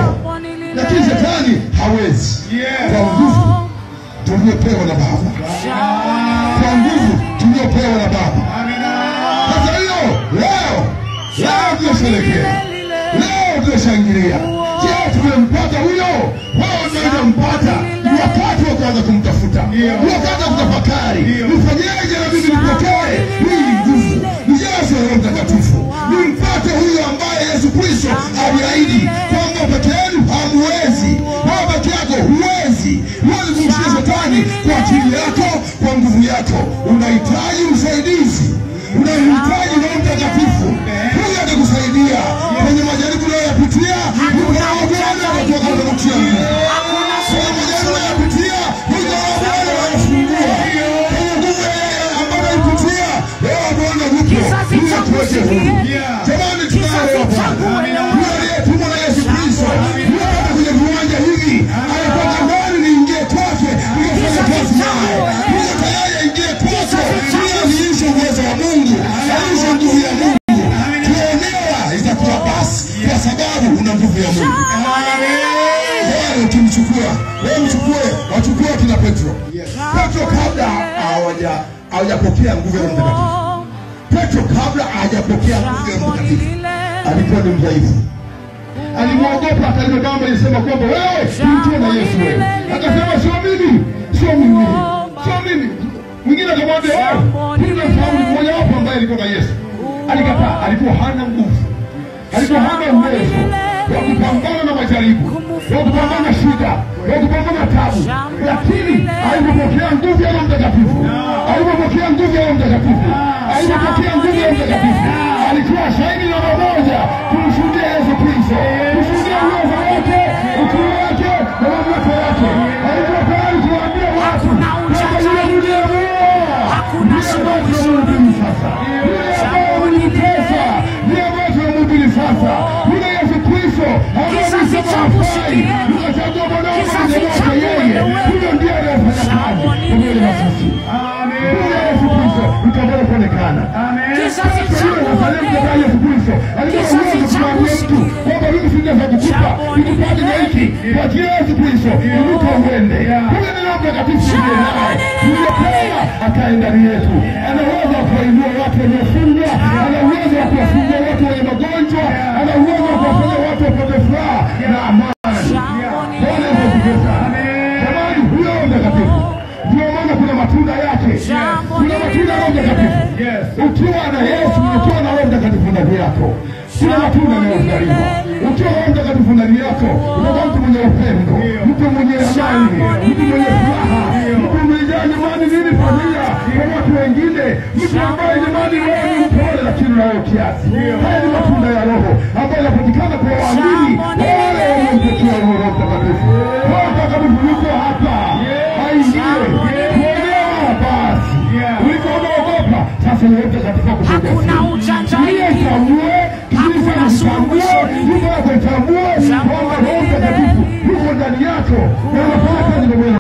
upo, lakini shetani hawezi. Kwa nguvu tuliopewa na Baba, kwa nguvu tuliopewa na Baba. Sasa hiyo leo tunasherehekea, leo tunashangilia. Je, tumempata huyo? Wao ndio mpata. Ni wakati wa kuanza kumtafuta, ni wakati wa kutafakari, nifanyeje na mimi nipokee hii nguvu, nijaze Roho Mtakatifu, nimpate huyo ambaye Yesu Kristo aliahidi kwamba peke yenu hamwezi, wewe peke yako huwezi kumshinda shetani kwa akili yako, kwa nguvu yako. Unahitaji usaidizi, unahitaji Roho Mtakatifu. Huyo atakusaidia kwenye majaribu unayoyapitia. Jamani, tumo na Yesu Kristo. Unapata kwenye viwanja hivi, anapata gari niingie kwake, nikafanya kazi naye. Huyo tayari aingie kwake, nionyeshe uwezo wa Mungu, nionyeshe nguvu ya Mungu. Kuonewa itakuwa basi, kwa sababu una nguvu ya Mungu. Wewe ukimchukua, wachukue kina Petro. Petro kabla hajapokea nguvu ya Mtakatifu, Petro kabla hajapokea nguvu ya Mtakatifu alikuwa ni mdhaifu. Alimwogopa, akalibamba, alisema kwamba wewe mtu na Yesu wewe. Akasema sio mimi. Mwingine akamwambia wewe, tunafahamu mmoja wapo ambaye alikuwa na Yesu. Alikataa, alikuwa hana nguvu. Alikuwa hana uwezo wa kupambana na majaribu, wa kupambana na shida, wa kupambana na tabu. Lakini alipopokea nguvu ya Roho Mtakatifu, alikuwa shahidi na mmoja kumshuhudia Yesu Kristo, kumshuhudia uwezo wake, ukuu wake na mamlaka yake. Alikuwa tayari kuambia watu kwamba yule Mungu hakuna suluhu sasa. Yule ambaye tunamhubiri sasa, yule Yesu Kristo kizazi changu sikia, kizazi changu wewe, huyo ndiye anayefanya kazi pamoja na sisi. Amen. Yesu Kristo utaweza kuonekana. Amen. Kizazi changu wewe, Yesu Kristo kizazi changu sikia, kwamba mimi singeweza kukupa nikupate na hiki kwa Yesu Kristo, inuka uende. Huyo ni Roho Mtakatifu ndiye akae ndani yetu. Anaweza kuinua watu waliofungwa, ana uwezo wa kuwafungua watu wenye magonjwa, ana uwezo wa kuwafanya watu wapate furaha na amani. Bwana asifiwe. Jamani, huyo Roho Mtakatifu ndio maana kuna matunda yake. Kuna matunda ya Roho Mtakatifu. Ukiwa na Yesu, ukiwa na Roho Mtakatifu ndani yako, kuna matunda yanayozaliwa. Ukiwa na Roho Mtakatifu ndani yako, unakuwa mtu mwenye upendo, mtu mwenye amani, mtu mwenye furaha, mtu mwenye imani nini familia kwa watu wengine, mtu ambaye imani wewe ni mpole lakini unao kiasi. Haya ni matunda ya Roho ambayo yanapatikana kwa waamini wale wanaompokea Roho Mtakatifu. Roho Mtakatifu yuko hapa. Sasa ni wote katika kutoka. Hakuna ujanja hiki. Hakuna suluhisho. Yuko kwa kutambua kwamba Roho Mtakatifu yuko ndani yako na anafanya kazi pamoja.